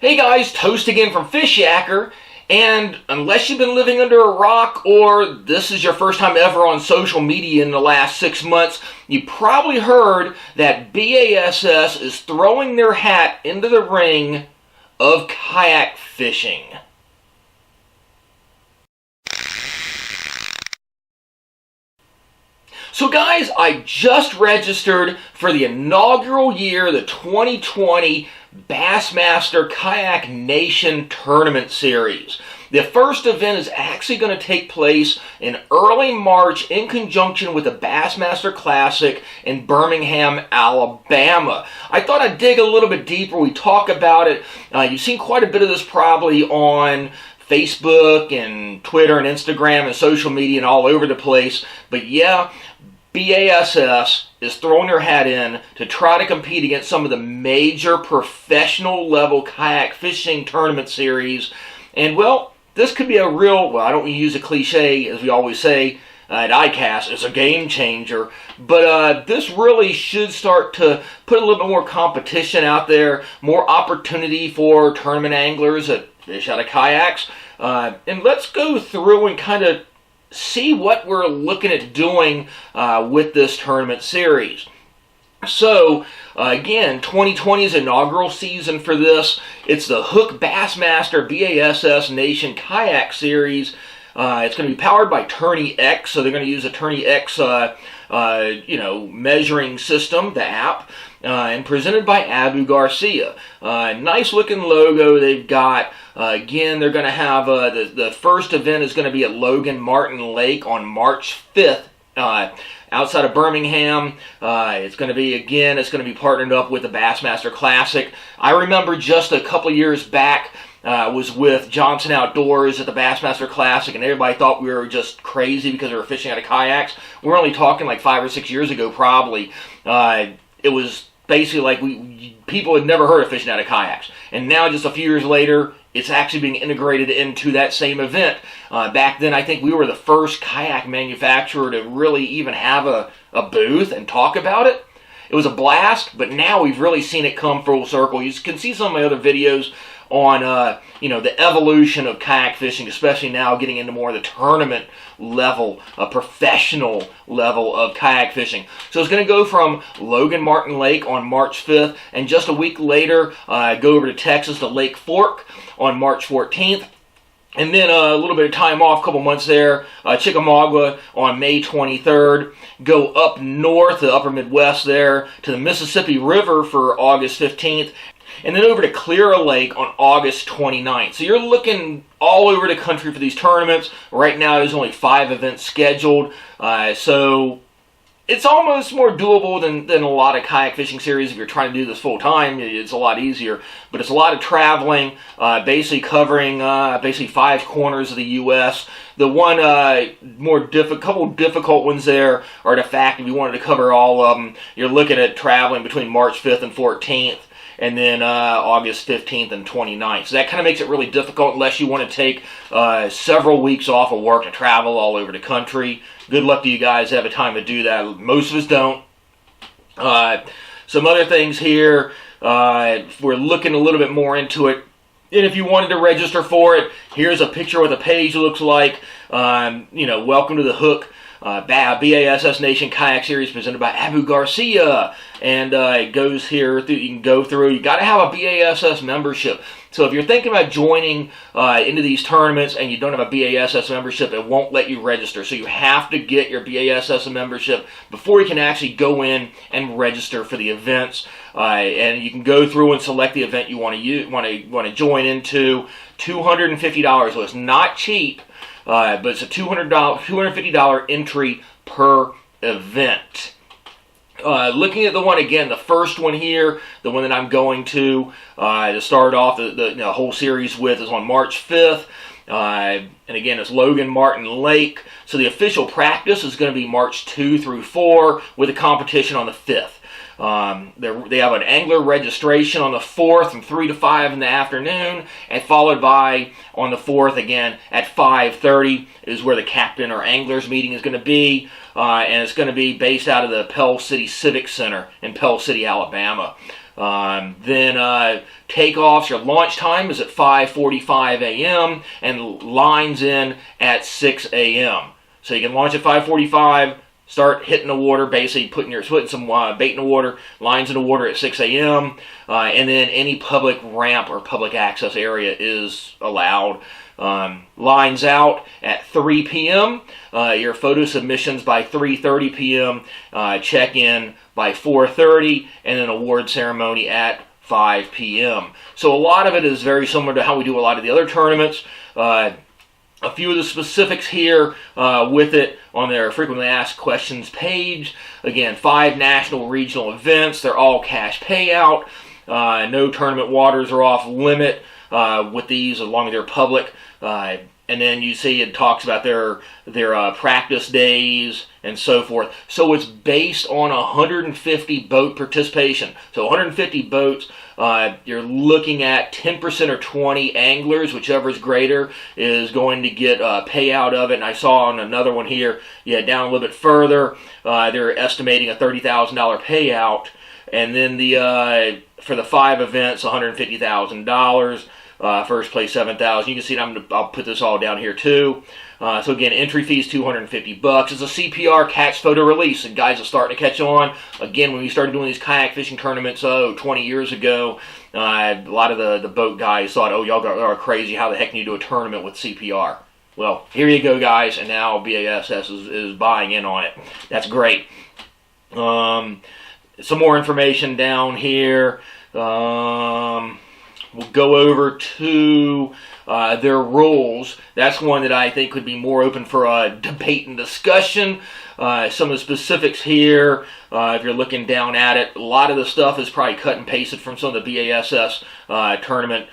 Hey guys, Toast again from Fishyaker, and unless you've been living under a rock or this is your first time ever on social media in the last 6 months, you probably heard that BASS is throwing their hat into the ring of kayak fishing. So guys, I just registered for the inaugural year, the 2020 Bassmaster Kayak Nation Tournament Series. The first event is actually going to take place in early March in conjunction with the Bassmaster Classic in Birmingham, Alabama. I thought I'd dig a little bit deeper. We talk about it. You've seen quite a bit of this probably on Facebook and Twitter and Instagram and social media and all over the place. But yeah, BASS is throwing their hat in to try to compete against some of the major professional level kayak fishing tournament series. And well, this could be a real, well, I don't use a cliche as we always say at ICAST, it's a game changer. But this really should start to put a little bit more competition out there, more opportunity for tournament anglers that fish out of kayaks. And let's go through and kind of see what we're looking at doing with this tournament series. So, again, 2020 is inaugural season for this. It's the Hook Bassmaster BASS Nation Kayak Series. It's going to be powered by Tourney X, so they're going to use a Tourney X measuring system, the app, and presented by Abu Garcia. Nice looking logo they've got. Again, they're going to have the first event is going to be at Logan Martin Lake on March 5th. Outside of Birmingham. It's going to be partnered up with the Bassmaster Classic. I remember just a couple years back, was with Johnson Outdoors at the Bassmaster Classic, and everybody thought we were just crazy because we were fishing out of kayaks. We're only talking like 5 or 6 years ago, probably. It was basically like people had never heard of fishing out of kayaks, and now just a few years later, it's actually being integrated into that same event. Back then, I think we were the first kayak manufacturer to really even have a booth and talk about it. It was a blast, but now we've really seen it come full circle. You can see some of my other videos on the evolution of kayak fishing, especially now getting into more of the tournament level, a professional level of kayak fishing. So it's going to go from Logan Martin Lake on March 5th, and just a week later, go over to Texas to Lake Fork on March 14th. And then a little bit of time off, a couple months there, Chickamauga on May 23rd. Go up north, the upper Midwest there, to the Mississippi River for August 15th. And then over to Clear Lake on August 29th. So you're looking all over the country for these tournaments. Right now there's only 5 events scheduled. So it's almost more doable than a lot of kayak fishing series. If you're trying to do this full time, it's a lot easier. But it's a lot of traveling, basically covering 5 corners of the U.S. The one couple difficult ones there are the fact if you wanted to cover all of them, you're looking at traveling between March 5th and 14th. And then August 15th and 29th. So that kind of makes it really difficult unless you want to take several weeks off of work to travel all over the country. Good luck to you guys have a time to do that. Most of us don't. Some other things here. We're looking a little bit more into it. And if you wanted to register for it, here's a picture of what the page looks like. Welcome to the Hook BASS Nation Kayak Series presented by Abu Garcia. And it goes here, you can go through. You got to have a BASS membership. So if you're thinking about joining into these tournaments and you don't have a BASS membership, it won't let you register. So you have to get your BASS membership before you can actually go in and register for the events. And you can go through and select the event you want to join into. $250. So it's not cheap, but it's a $250 entry per event. Looking at the one again, the first one here, the one that I'm going to start off the whole series with is on March 5th. And again, it's Logan Martin Lake. So the official practice is going to be March 2 through 4 with a competition on the 5th. They have an angler registration on the 4th from 3 to 5 in the afternoon, and followed by on the 4th again at 5:30 is where the captain or anglers meeting is going to be, and it's going to be based out of the Pell City Civic Center in Pell City, Alabama. Then takeoffs, your launch time is at 5:45 a.m. and lines in at 6 a.m. So you can launch at 5:45, start hitting the water, basically putting some bait in the water, lines in the water at 6 a.m. And then any public ramp or public access area is allowed. Lines out at 3 p.m. Your photo submissions by 3:30 p.m. Check-in by 4:30, and then award ceremony at 5 p.m. So a lot of it is very similar to how we do a lot of the other tournaments. A few of the specifics here with it on their frequently asked questions page. Again, 5 national regional events. They're all cash payout. No tournament waters are off limit with these as long as they're public. And then you see it talks about their practice days and so forth. So it's based on 150 boat participation. So 150 boats, you're looking at 10% or 20 anglers, whichever is greater, is going to get a payout of it. And I saw on another one here, down a little bit further, they're estimating a $30,000 payout. And then for the 5 events, $150,000. First place $7,000. You can see I'll put this all down here too. So again, entry fee is $250. It's a CPR catch photo release, and guys are starting to catch on. Again, when we started doing these kayak fishing tournaments 20 years ago, a lot of the boat guys thought, oh, y'all are crazy. How the heck can you do a tournament with CPR? Well, here you go, guys, and now BASS is buying in on it. That's great. Some more information down here. We'll go over to their rules. That's one that I think could be more open for a debate and discussion. Some of the specifics here, if you're looking down at it, a lot of the stuff is probably cut and pasted from some of the BASS tournament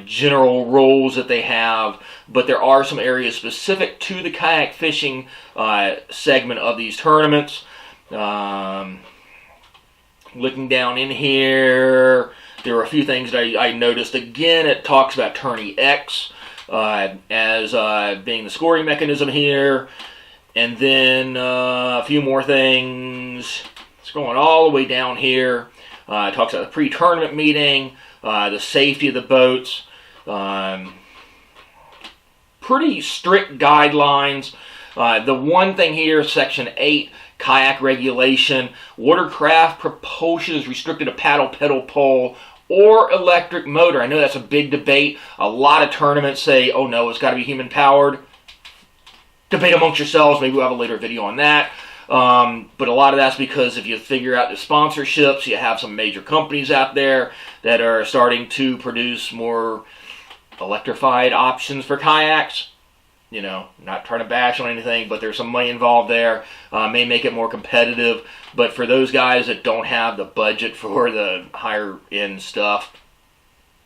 general rules that they have, but there are some areas specific to the kayak fishing segment of these tournaments. Looking down in here, there were a few things that I noticed. Again, it talks about Tourney X as being the scoring mechanism here. And then a few more things. It's going all the way down here. It talks about the pre-tournament meeting, the safety of the boats. Pretty strict guidelines. The one thing here, Section 8, kayak regulation. Watercraft propulsion is restricted to paddle, pedal, pole, or electric motor. I know that's a big debate. A lot of tournaments say, oh no, it's got to be human powered. Debate amongst yourselves. Maybe we'll have a later video on that. But a lot of that's because if you figure out the sponsorships, you have some major companies out there that are starting to produce more electrified options for kayaks. You know, not trying to bash on anything, but there's some money involved there. May make it more competitive. But for those guys that don't have the budget for the higher end stuff,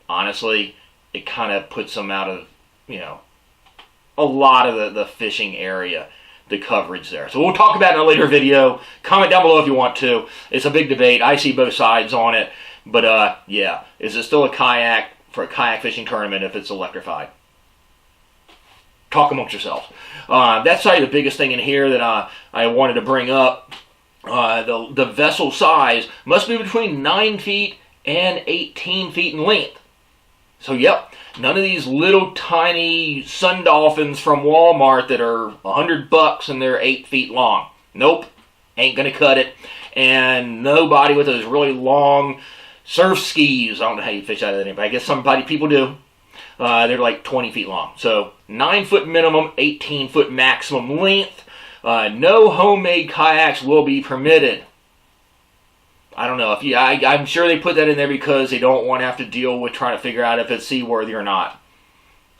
honestly, it kind of puts them out of, a lot of the fishing area, the coverage there. So we'll talk about it in a later video. Comment down below if you want to. It's a big debate. I see both sides on it. But yeah, is it still a kayak for a kayak fishing tournament if it's electrified? Talk amongst yourselves. That's probably the biggest thing in here that I wanted to bring up. The vessel size must be between 9 feet and 18 feet in length. So, yep, none of these little tiny sun dolphins from Walmart that are $100 and they're 8 feet long. Nope, ain't gonna cut it. And nobody with those really long surf skis. I don't know how you fish out of that, but I guess people do. They're like 20 feet long. So 9 foot minimum, 18 foot maximum length. No homemade kayaks will be permitted. I don't know. I'm sure they put that in there because they don't want to have to deal with trying to figure out if it's seaworthy or not.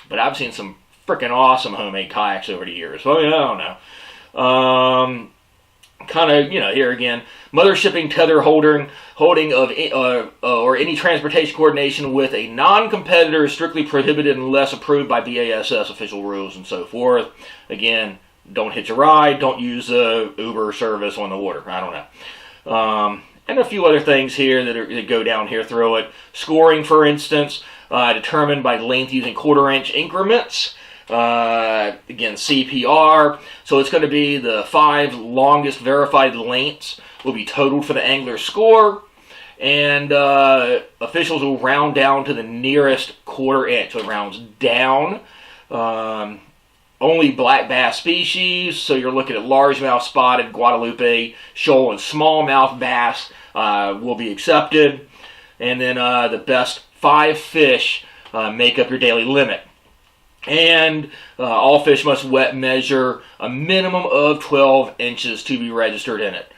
But I've seen some freaking awesome homemade kayaks over the years. Well, I don't know. Kind of, here again, mother shipping, tether holding of or any transportation coordination with a non-competitor is strictly prohibited unless approved by BASS official rules and so forth. Again, don't hitch a ride, don't use the Uber service on the water. I don't know. And a few other things here that go down here through it. Scoring, for instance, determined by length using quarter-inch increments. Again, CPR. So it's going to be the 5 longest verified lengths will be totaled for the angler score. and officials will round down to the nearest 1/4 inch. So it rounds down. Only black bass species, so you're looking at largemouth, spotted, Guadalupe, shoal, and smallmouth bass will be accepted. And then the best 5 fish make up your daily limit. And all fish must wet measure a minimum of 12 inches to be registered in it.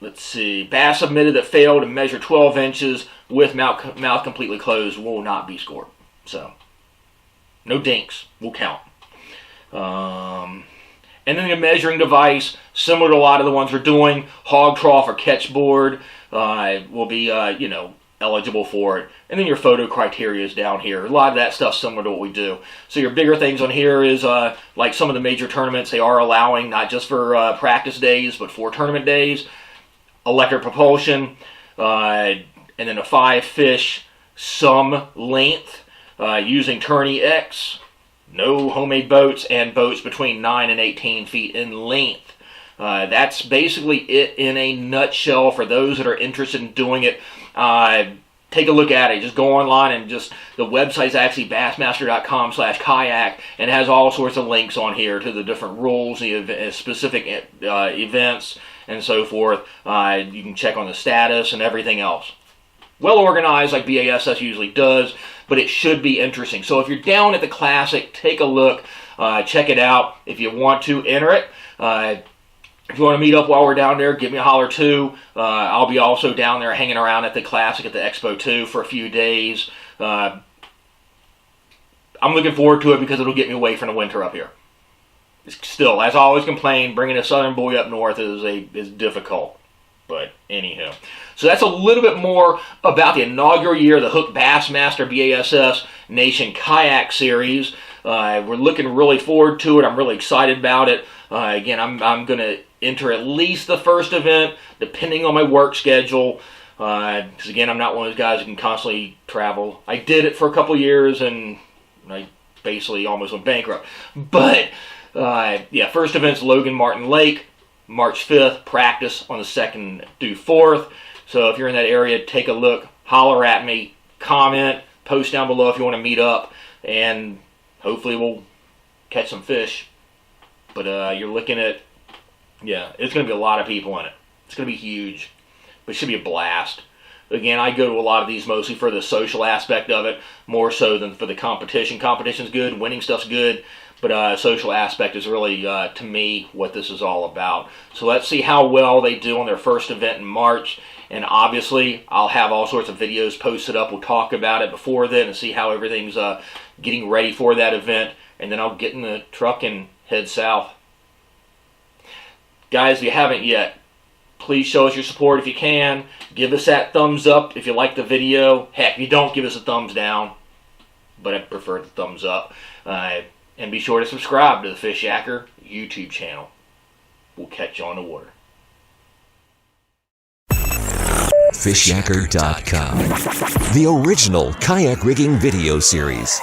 Let's see. Bass submitted that fail to measure 12 inches with mouth completely closed will not be scored. So, no dinks will count. And then a measuring device, similar to a lot of the ones we're doing, hog trough or catch board will be, eligible for it. And then your photo criteria is down here. A lot of that stuff's similar to what we do. So your bigger things on here is, like some of the major tournaments, they are allowing, not just for practice days, but for tournament days, electric propulsion, and then a 5 fish sum length using Tourney X. No homemade boats, and boats between 9 and 18 feet in length. That's basically it in a nutshell for those that are interested in doing it. Take a look at it. Just go online and the website is actually bassmaster.com/kayak, and has all sorts of links on here to the different rules, the specific events, and so forth. You can check on the status and everything else. Well organized like BASS usually does, but it should be interesting. So if you're down at the Classic, take a look, check it out. If you want to, enter it. If you want to meet up while we're down there, give me a holler too. I'll be also down there hanging around at the Classic at the Expo too for a few days. I'm looking forward to it because it'll get me away from the winter up here. Still, as I always complain, bringing a southern boy up north is difficult. But anywho, so that's a little bit more about the inaugural year of the Hook Bassmaster BASS Nation Kayak Series. We're looking really forward to it. I'm really excited about it. Again, I'm going to enter at least the first event, depending on my work schedule. Because again, I'm not one of those guys who can constantly travel. I did it for a couple years, and I basically almost went bankrupt. But yeah, first event's Logan Martin Lake. March 5th, practice on the 2nd through 4th. So if you're in that area, take a look, holler at me, comment, post down below if you want to meet up, and hopefully we'll catch some fish. But you're looking at, it's going to be a lot of people in it. It's going to be huge, but it should be a blast. Again, I go to a lot of these mostly for the social aspect of it, more so than for the competition. Competition's good, winning stuff's good, but social aspect is really, to me, what this is all about. So let's see how well they do on their first event in March. And obviously, I'll have all sorts of videos posted up. We'll talk about it before then and see how everything's getting ready for that event. And then I'll get in the truck and head south. Guys, if you haven't yet, please show us your support if you can. Give us that thumbs up if you like the video. Heck, if you don't, give us a thumbs down. But I prefer the thumbs up. And be sure to subscribe to the Fishyaker YouTube channel. We'll catch you on the water. Fishyaker.com, the original kayak rigging video series.